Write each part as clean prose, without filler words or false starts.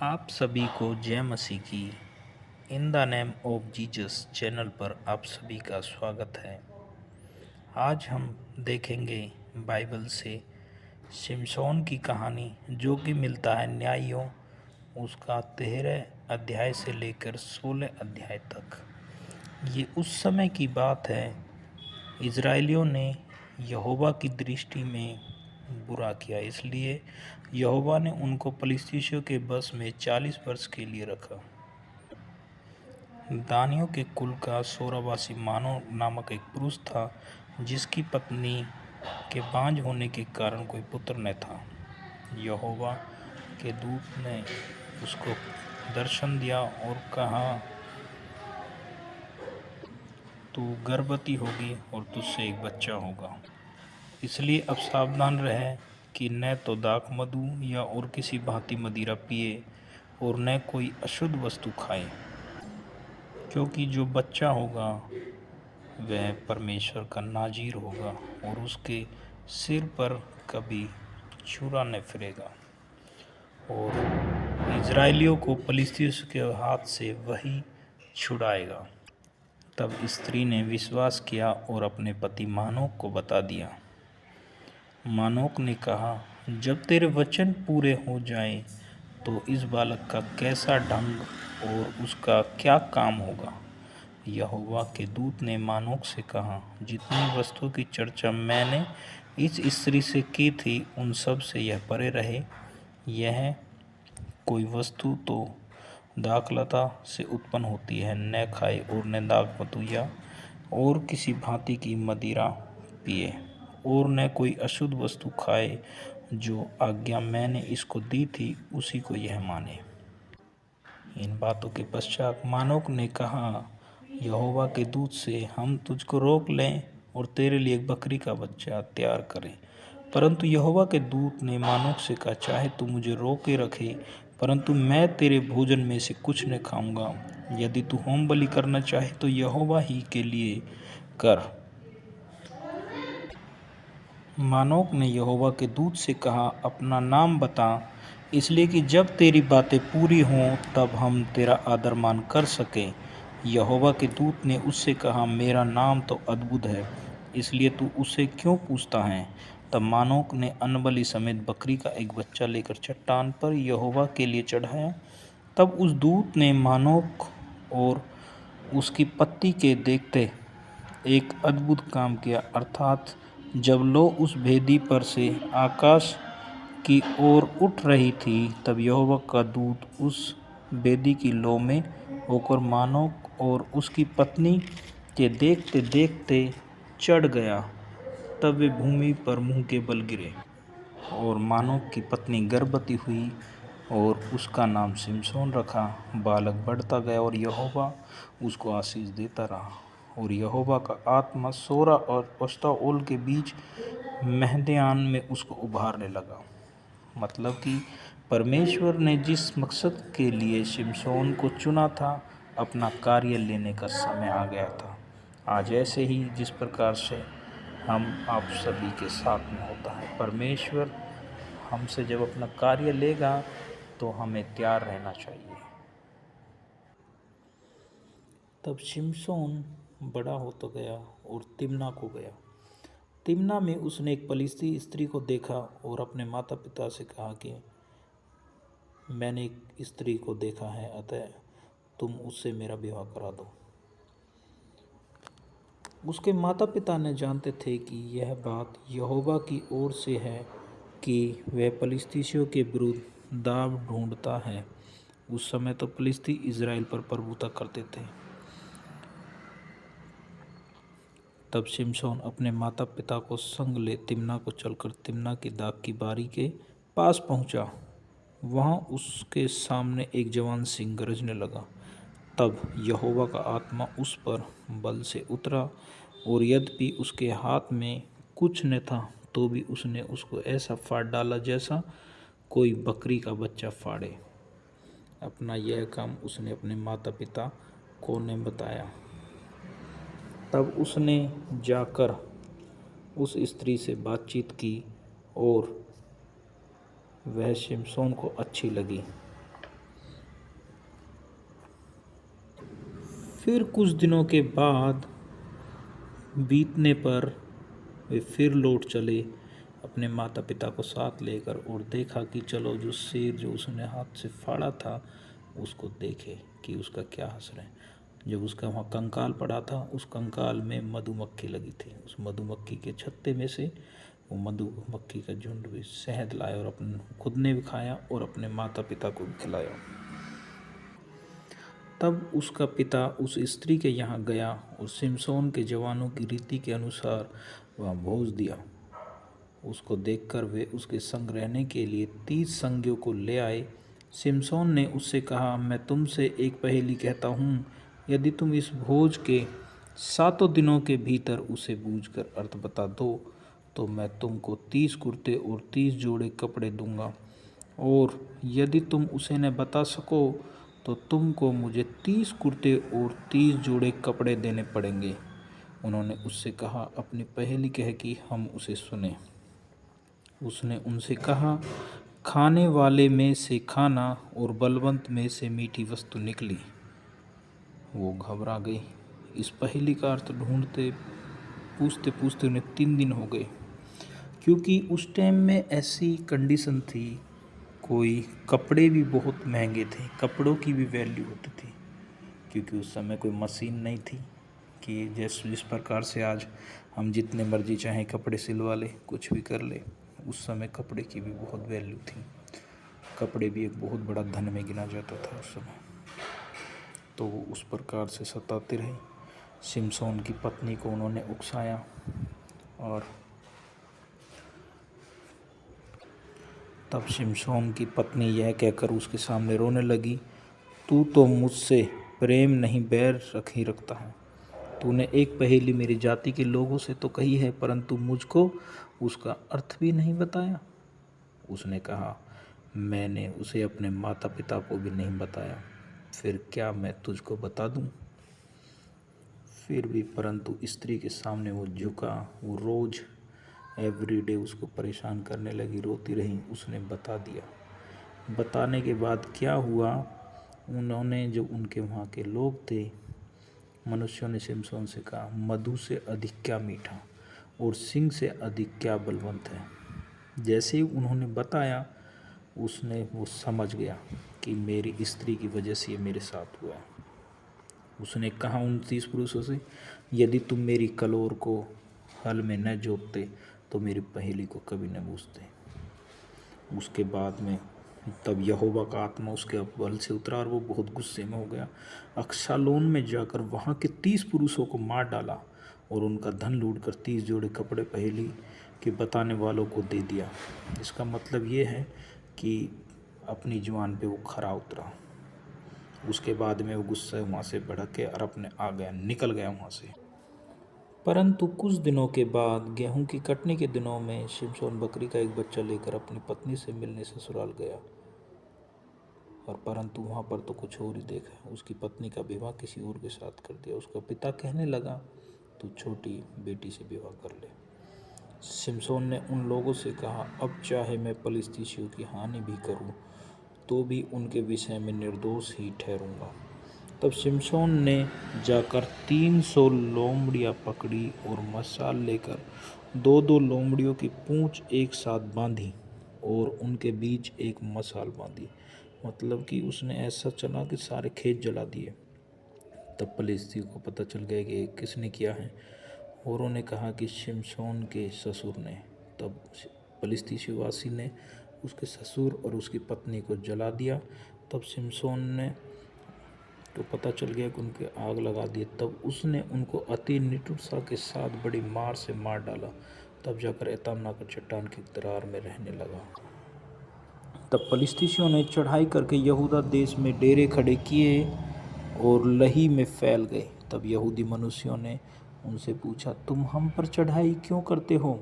आप सभी को जय मसीह की। In the name of Jesus channel पर आप सभी का स्वागत है। आज हम देखेंगे बाइबल से शिमशोन की कहानी, जो कि मिलता है न्यायों उसका 13 अध्याय से लेकर 16 अध्याय तक। ये उस समय की बात है, इज़राइलियों ने यहोवा की दृष्टि में बुरा किया, इसलिए यहोवा ने उनको फलिस्तीसियों के बस में 40 वर्ष के लिए रखा। दानियों के कुल का सोरावासी मानो नामक एक पुरुष था, जिसकी पत्नी के बांझ होने के कारण कोई पुत्र न था। यहोवा के दूत ने उसको दर्शन दिया और कहा, तू गर्भवती होगी और तुझसे एक बच्चा होगा। इसलिए अब सावधान रहे कि न तो दाख मधु या और किसी भांति मदिरा पिए और न कोई अशुद्ध वस्तु खाए, क्योंकि जो बच्चा होगा वह परमेश्वर का नाजीर होगा और उसके सिर पर कभी छुरा न फिरेगा। और इज़राइलियों को फलिस्तीसियों के हाथ से वही छुड़ाएगा। तब स्त्री ने विश्वास किया और अपने पति मानोक को बता दिया। मानोक ने कहा, जब तेरे वचन पूरे हो जाएं, तो इस बालक का कैसा ढंग और उसका क्या काम होगा। यहोवा के दूत ने मानोक से कहा, जितनी वस्तुओं की चर्चा मैंने इस स्त्री से की थी, उन सब से यह परे रहे। यह कोई वस्तु तो दाखलता से उत्पन्न होती है, न खाए और न दाख मधु या और किसी भांति की मदिरा पिए और न कोई अशुद्ध वस्तु खाए। जो आज्ञा मैंने इसको दी थी, उसी को यह माने। इन बातों के पश्चात मानोक ने कहा यहोवा के दूत से, हम तुझको रोक लें और तेरे लिए एक बकरी का बच्चा तैयार करें। परंतु यहोवा के दूत ने मानोक से कहा, चाहे तू मुझे रोके रखे, परंतु मैं तेरे भोजन में से कुछ न खाऊंगा। यदि तू होम बलि करना चाहे तो यहोवा ही के लिए कर। मानोक ने यहोवा के दूत से कहा, अपना नाम बता, इसलिए कि जब तेरी बातें पूरी हों तब हम तेरा आदर मान कर सकें। यहोवा के दूत ने उससे कहा, मेरा नाम तो अद्भुत है, इसलिए तू उससे क्यों पूछता है। तब मानोक ने अन्नबलि समेत बकरी का एक बच्चा लेकर चट्टान पर यहोवा के लिए चढ़ाया। तब उस दूत ने मानोक और उसकी पत्नी के देखते एक अद्भुत काम किया, अर्थात जब लौ उस वेदी पर से आकाश की ओर उठ रही थी, तब यहोवा का दूत उस वेदी की लौ में होकर मानोक और उसकी पत्नी के देखते देखते चढ़ गया। तब वे भूमि पर मुंह के बल गिरे और मानोक की पत्नी गर्भवती हुई और उसका नाम शिमशोन रखा। बालक बढ़ता गया और यहोवा उसको आशीष देता रहा। और यहोवा का आत्मा सोरा और एश्ताओल के बीच महदेयान में उसको उभारने लगा। मतलब कि परमेश्वर ने जिस मकसद के लिए शिमशोन को चुना था, अपना कार्य लेने का समय आ गया था। आज ऐसे ही जिस प्रकार से हम आप सभी के साथ में होता है, परमेश्वर हमसे जब अपना कार्य लेगा तो हमें तैयार रहना चाहिए। तब शिमशोन बड़ा होता गया और तिम्ना को गया। तिम्ना में उसने एक फलिस्ती स्त्री को देखा और अपने माता पिता से कहा कि मैंने एक स्त्री को देखा है, अतः तुम उससे मेरा विवाह करा दो। उसके माता पिता ने जानते थे कि यह बात यहोवा की ओर से है कि वह फलिस्तीसियों के विरुद्ध दाव ढूंढता है। उस समय तो फलिस्ती इज़राइल पर प्रभुता करते थे। तब शिमशोन अपने माता पिता को संग ले तिम्ना को चलकर तिम्ना की दाख की बारी के पास पहुंचा। वहां उसके सामने एक जवान सिंह गरजने लगा। तब यहोवा का आत्मा उस पर बल से उतरा और यद्यपि उसके हाथ में कुछ न था, तो भी उसने उसको ऐसा फाड़ डाला जैसा कोई बकरी का बच्चा फाड़े। अपना यह काम उसने अपने माता पिता को ने बताया। तब उसने जाकर उस स्त्री से बातचीत की और वह शिमशोन को अच्छी लगी। फिर कुछ दिनों के बाद बीतने पर वे फिर लौट चले अपने माता पिता को साथ लेकर, और देखा कि चलो जो शेर जो उसने हाथ से फाड़ा था उसको देखे कि उसका क्या हाल है। जब उसका वहाँ कंकाल पड़ा था, उस कंकाल में मधुमक्खी लगी थी। उस मधुमक्खी के छत्ते में से वो मधुमक्खी का झुंड भी शहद लाया और अपने खुद ने भी खाया और अपने माता पिता को भी खिलाया। तब उसका पिता उस स्त्री के यहाँ गया और शिमशोन के जवानों की रीति के अनुसार वह भोज दिया। उसको देखकर वे उसके संग रहने के लिए 30 संगियों को ले आए। शिमशोन ने उससे कहा, मैं तुमसे एक पहेली कहता हूँ, यदि तुम इस भोज के 7 दिनों के भीतर उसे बूझकर अर्थ बता दो तो मैं तुमको 30 कुर्ते और 30 जोड़े कपड़े दूंगा, और यदि तुम उसे न बता सको तो तुमको मुझे 30 कुर्ते और 30 जोड़े कपड़े देने पड़ेंगे। उन्होंने उससे कहा, अपनी पहेली कह कि हम उसे सुने। उसने उनसे कहा, खाने वाले में से खाना और बलवंत में से मीठी वस्तु निकली। वो घबरा गई। इस पहेली का अर्थ ढूंढते पूछते पूछते उन्हें 3 दिन हो गए, क्योंकि उस टाइम में ऐसी कंडीशन थी, कोई कपड़े भी बहुत महंगे थे, कपड़ों की भी वैल्यू होती थी, क्योंकि उस समय कोई मशीन नहीं थी कि जिस प्रकार से आज हम जितने मर्जी चाहें कपड़े सिलवा ले, कुछ भी कर ले। उस समय कपड़े की भी बहुत वैल्यू थी। कपड़े भी एक बहुत बड़ा धन में गिना जाता था उस समय। तो वो उस प्रकार से सताते रहे। शिमशोन की पत्नी को उन्होंने उकसाया और तब शिमशोन की पत्नी यह कहकर उसके सामने रोने लगी, तू तो मुझसे प्रेम नहीं बैर ही रखता है। तूने एक पहेली मेरी जाति के लोगों से तो कही है, परंतु मुझको उसका अर्थ भी नहीं बताया। उसने कहा, मैंने उसे अपने माता पिता को भी नहीं बताया, फिर क्या मैं तुझको बता दूं? फिर भी परंतु स्त्री के सामने वो झुका। वो रोज़ एवरीडे उसको परेशान करने लगी, रोती रही। उसने बता दिया। बताने के बाद क्या हुआ, उन्होंने जो उनके वहाँ के लोग थे, मनुष्यों ने शिमशोन से कहा, मधु से अधिक क्या मीठा और सिंह से अधिक क्या बलवंत है। जैसे ही उन्होंने बताया, उसने वो समझ गया कि मेरी स्त्री की वजह से ये मेरे साथ हुआ है। उसने कहा उन 30 पुरुषों से, यदि तुम मेरी कलोर को हल में न जोतते तो मेरी पहेली को कभी न बूझते। उसके बाद में तब यहोवा का आत्मा उसके बल से उतरा और वो बहुत गुस्से में हो गया। अक्शालोन में जाकर वहाँ के 30 पुरुषों को मार डाला और उनका धन लूटकर 30 जोड़े कपड़े पहेली के बताने वालों को दे दिया। इसका मतलब ये है कि अपनी जुबान पे वो खरा उतरा। उसके बाद में वो गुस्से वहाँ से भड़क के और अपने आ गया, निकल गया वहाँ से। परंतु कुछ दिनों के बाद गेहूं की कटनी के दिनों में शिमशोन बकरी का एक बच्चा लेकर अपनी पत्नी से मिलने ससुराल गया, और परंतु वहाँ पर तो कुछ और ही देखा। उसकी पत्नी का विवाह किसी और के साथ कर दिया। उसका पिता कहने लगा, तू छोटी बेटी से विवाह कर ले। शिमशोन ने उन लोगों से कहा, अब चाहे मैं पलिश्तियों की हानि भी करूं तो भी उनके विषय में निर्दोष ही ठहरूंगा। तब शिमशोन ने जाकर 300 लोमड़ियाँ पकड़ी और मशाल लेकर 2-2 लोमड़ियों की पूंछ एक साथ बांधी और उनके बीच एक मशाल बांधी। मतलब कि उसने ऐसा चला कि सारे खेत जला दिए। तब पलिश्तियों को पता चल गया कि किसने किया है, और उन्होंने कहा कि शिमशोन के ससुर ने। तब पलिश्तिवासी ने उसके ससुर और उसकी पत्नी को जला दिया। तब शिमशोन ने तो पता चल गया कि उनके आग लगा दी। तब उसने उनको अति निठुरता के साथ बड़ी मार से मार डाला। तब जाकर एताम नाकर चट्टान की दरार में रहने लगा। तब पलिश्तियों ने चढ़ाई करके यहूदा देश में डेरे खड़े किए और लही में फैल गए। तब यहूदी मनुष्यों ने उनसे पूछा, तुम हम पर चढ़ाई क्यों करते हो?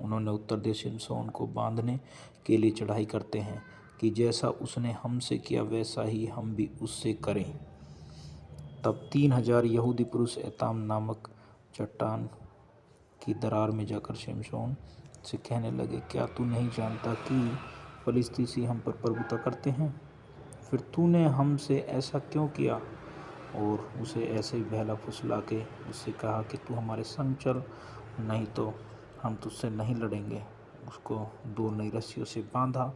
उन्होंने उत्तर दिया, शिमशोन को बांधने के लिए चढ़ाई करते हैं कि जैसा उसने हमसे किया वैसा ही हम भी उससे करें। तब 3000 यहूदी पुरुष एताम नामक चट्टान की दरार में जाकर शिमशोन से कहने लगे, क्या तू नहीं जानता कि पलिश्ती हम पर प्रभुता करते हैं? फिर तूने हमसे ऐसा क्यों किया? और उसे ऐसे ही बहला फुसला के उससे कहा कि तू हमारे संग चल, नहीं तो हम तुझसे नहीं लड़ेंगे। उसको 2 नई रस्सियों से बांधा।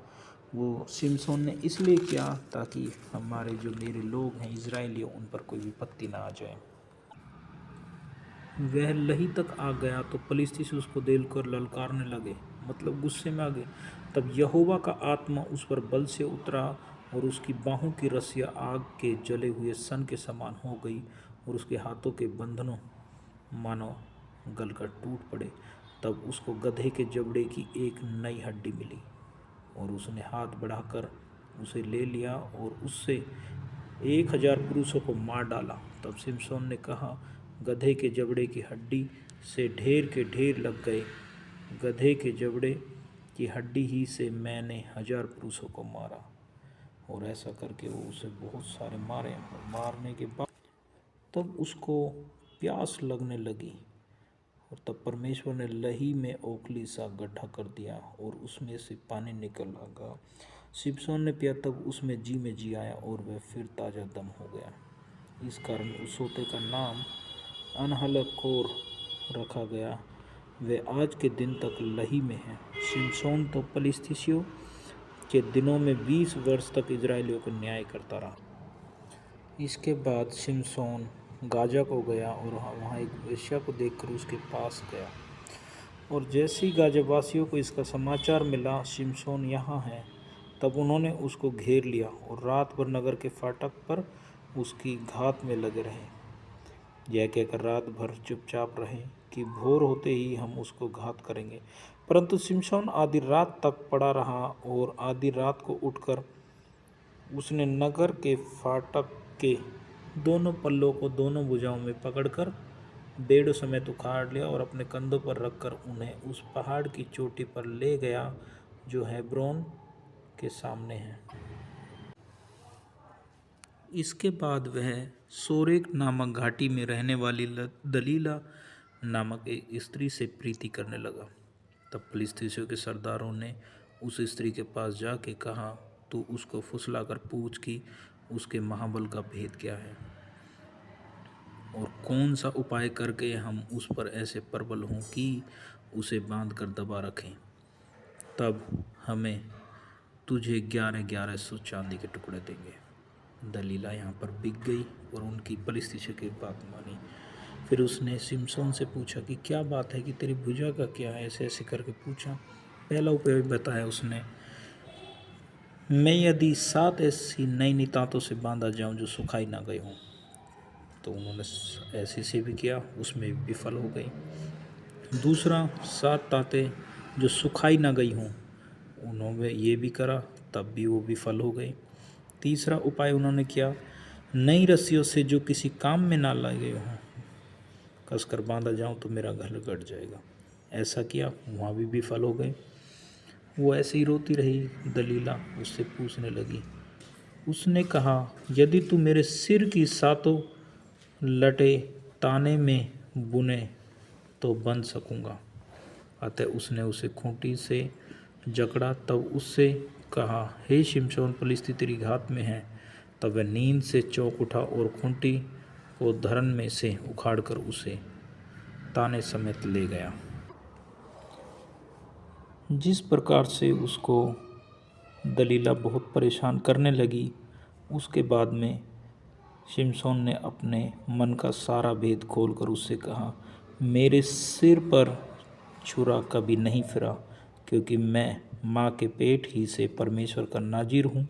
वो शिमशोन ने इसलिए किया ताकि हमारे जो मेरे लोग हैं इजराइली, उन पर कोई विपत्ति ना आ जाए। वह लही तक आ गया तो पलिश्ती उसको देखकर ललकारने लगे, मतलब गुस्से में आ गए। तब यहोवा का आत्मा उस पर बल से उतरा और उसकी बाहों की रस्सियाँ आग के जले हुए सन के समान हो गई और उसके हाथों के बंधनों मानो गलकर टूट पड़े। तब उसको गधे के जबड़े की एक नई हड्डी मिली और उसने हाथ बढ़ाकर उसे ले लिया और उससे 1000 पुरुषों को मार डाला। तब शिमशोन ने कहा, गधे के जबड़े की हड्डी से ढेर के ढेर लग गए, गधे के जबड़े की हड्डी ही से मैंने 1000 पुरुषों को मारा। और ऐसा करके वो उसे बहुत सारे मारे और मारने के बाद तब उसको प्यास लगने लगी और तब परमेश्वर ने लही में ओखली सा गड्ढा कर दिया और उसमें से पानी निकल लगा। शिमशोन ने पिया, तब उसमें जी आया और वह फिर ताज़ा दम हो गया। इस कारण उस सोते का नाम अनहलकोर रखा गया। वह आज के दिन तक लही में है। शिमशोन तो पलिश्तियों के दिनों में 20 वर्ष तक इजरायलियों को न्याय करता रहा। इसके बाद शिमशोन गाजा को गया और वहाँ एक वेश्या को देखकर उसके पास गया। और जैसे ही गाजावासियों को इसका समाचार मिला शिमशोन यहाँ है, तब उन्होंने उसको घेर लिया और रात भर नगर के फाटक पर उसकी घात में लगे रहे। यह कहकर रात भर चुपचाप रहे कि भोर होते ही हम उसको घात करेंगे। परंतु शिमशोन आधी रात तक पड़ा रहा और आधी रात को उठकर उसने नगर के फाटक के दोनों पल्लों को दोनों भुजाओं में पकड़कर बेड़ों समेत उखाड़ लिया और अपने कंधों पर रखकर उन्हें उस पहाड़ की चोटी पर ले गया जो हेब्रोन के सामने है। इसके बाद वह सोरेक नामक घाटी में रहने वाली दलीला नामक एक स्त्री से प्रीति करने लगा। तब फिलिस्तीसियों के सरदारों ने उस स्त्री के पास जाके कहा, तू उसको फुसलाकर पूछ कि उसके महाबल का भेद क्या है और कौन सा उपाय करके हम उस पर ऐसे प्रबल हों कि उसे बांध कर दबा रखें। तब हमें तुझे 1100 चांदी के टुकड़े देंगे। दलीला यहाँ पर बिक गई और उनकी परिस्थिति की बात मानी। फिर उसने शिमशोन से पूछा कि क्या बात है कि तेरी भुजा का क्या है, ऐसे ऐसे करके पूछा। पहला उपाय बताया उसने, मैं यदि 7 ऐसी नई नई तांतों से बांधा जाऊं जो सुखाई ना गए हों। तो उन्होंने ऐसे से भी किया, उसमें विफल हो गई। दूसरा, 7 तांतें जो सुखाई ना गई हों, उन्होंने ये भी करा, तब भी वो विफल हो गई। तीसरा उपाय उन्होंने किया, नई रस्सियों से जो किसी काम में ना लगे हों कसकर बांधा जाऊं तो मेरा घर गट जाएगा। ऐसा किया, वहाँ भी विफल हो गए। वो ऐसे ही रोती रही। दलीला उससे पूछने लगी। उसने कहा, यदि तू मेरे सिर की 7 लटे ताने में बुने तो बन सकूँगा। अतः उसने उसे खूंटी से जकड़ा। तब उससे कहा, हे शिमशोन, फलिश्ती तेरी घात में है। तब वह नींद से चौंक उठा और खूंटी को धरन में से उखाड़कर उसे ताने समेत ले गया। जिस प्रकार से उसको दलीला बहुत परेशान करने लगी, उसके बाद में शिमशोन ने अपने मन का सारा भेद खोलकर उससे कहा, मेरे सिर पर छुरा कभी नहीं फिरा, क्योंकि मैं माँ के पेट ही से परमेश्वर का नाज़ीर हूँ।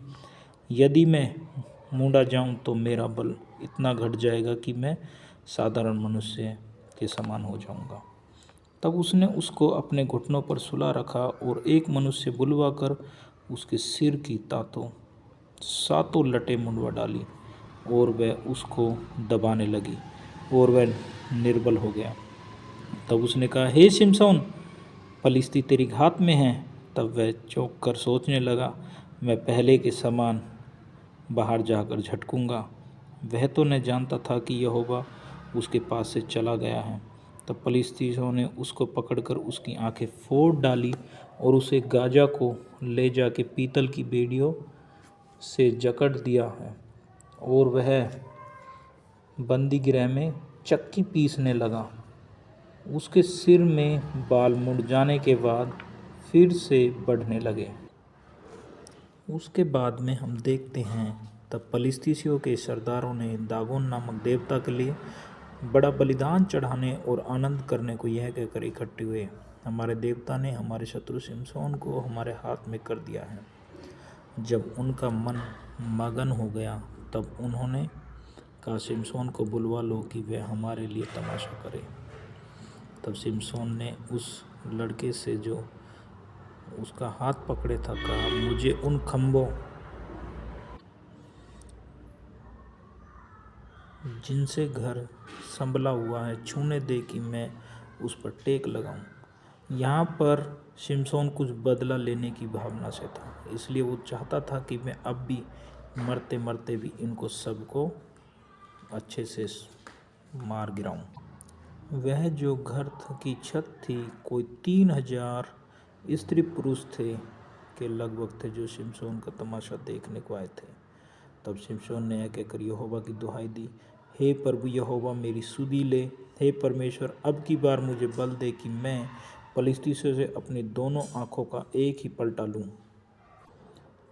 यदि मैं मुंडा जाऊँ तो मेरा बल इतना घट जाएगा कि मैं साधारण मनुष्य के समान हो जाऊँगा। तब उसने उसको अपने घुटनों पर सुला रखा और एक मनुष्य बुलवा कर उसके सिर की तातों 7 लटें मुंडवा डाली और वह उसको दबाने लगी और वह निर्बल हो गया। तब उसने कहा, हे शिमशोन, फलिश्ती तेरी घात में है। तब वह चौंक कर सोचने लगा, मैं पहले के समान बाहर जाकर झटकूंगा। वह तो न जानता था कि यहोवा उसके पास से चला गया है। तब फलिश्तियों ने उसको पकड़कर उसकी आंखें फोड़ डाली और उसे गाजा को ले जाके पीतल की बेड़ियों से जकड़ दिया है और वह बंदी गृह में चक्की पीसने लगा। उसके सिर में बाल मुड़ जाने के बाद फिर से बढ़ने लगे। उसके बाद में हम देखते हैं तब पलिस्तीसियों के सरदारों ने दागोन नामक देवता के लिए बड़ा बलिदान चढ़ाने और आनंद करने को यह कहकर इकट्ठे हुए, हमारे देवता ने हमारे शत्रु शिमशोन को हमारे हाथ में कर दिया है। जब उनका मन मगन हो गया तब उन्होंने कहा, शिमशोन को बुलवा लो कि वह हमारे लिए तमाशा करे। तब शिमशोन ने उस लड़के से जो उसका हाथ पकड़े था कहा, मुझे उन खंभों जिनसे घर संभला हुआ है छूने दे कि मैं उस पर टेक लगाऊं। यहाँ पर शिमशोन कुछ बदला लेने की भावना से था, इसलिए वो चाहता था कि मैं अब भी मरते मरते भी इनको सबको अच्छे से मार गिराऊं। वह जो घर की छत थी, कोई 3000 स्त्री पुरुष थे के लगभग थे जो शिमशोन का तमाशा देखने को आए थे। तब शिमशोन ने यह कहकर यहोवा की दुहाई दी, हे प्रभु यहोवा मेरी सुधि ले, हे परमेश्वर अब की बार मुझे बल दे कि मैं पलिस्तीसियों से अपनी दोनों आँखों का एक ही पलटा लूँ।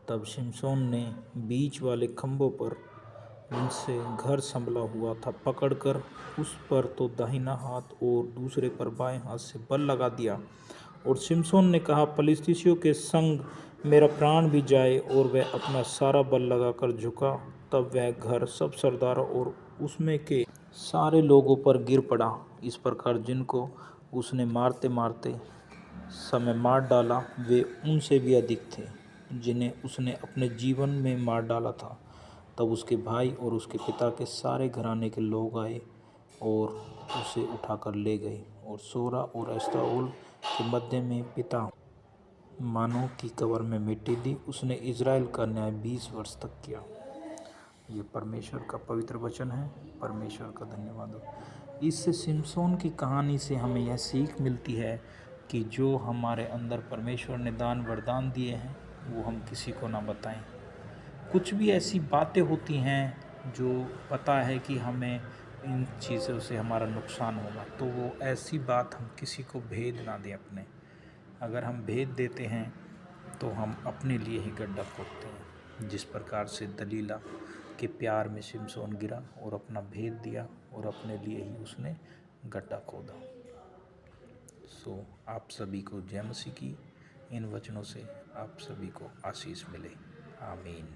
तब शिमशोन ने बीच वाले खंभों पर उनसे घर संभला हुआ था पकड़कर उस पर तो दाहिना हाथ और दूसरे पर बाएं हाथ से बल लगा दिया। और शिमशोन ने कहा, पलिस्तीसियों के संग मेरा प्राण भी जाए, और वह अपना सारा बल लगाकर झुका। तब वह घर सब सरदारों और उसमें के सारे लोगों पर गिर पड़ा। इस प्रकार जिनको उसने मारते मारते समय मार डाला वे उनसे भी अधिक थे जिन्हें उसने अपने जीवन में मार डाला था। तब उसके भाई और उसके पिता के सारे घराने के लोग आए और उसे उठाकर ले गए और सोरा और एस्ताओल के मध्य में पिता मानो की कब्र में मिट्टी दी। उसने इज़राइल का न्याय 20 वर्ष तक किया। ये परमेश्वर का पवित्र वचन है। परमेश्वर का धन्यवाद हो। इससे शिमशोन की कहानी से हमें यह सीख मिलती है कि जो हमारे अंदर परमेश्वर ने दान वरदान दिए हैं वो हम किसी को ना बताएं। कुछ भी ऐसी बातें होती हैं जो पता है कि हमें इन चीज़ों से हमारा नुकसान होगा, तो वो ऐसी बात हम किसी को भेद ना दें अपने। अगर हम भेद देते हैं तो हम अपने लिए ही गड्ढा खोदते हैं। जिस प्रकार से दलीला के प्यार में शिमशोन गिरा और अपना भेद दिया और अपने लिए ही उसने गड्ढा खोदा। सो आप सभी को जय मसीह की। इन वचनों से आप सभी को आशीष मिले। आमीन।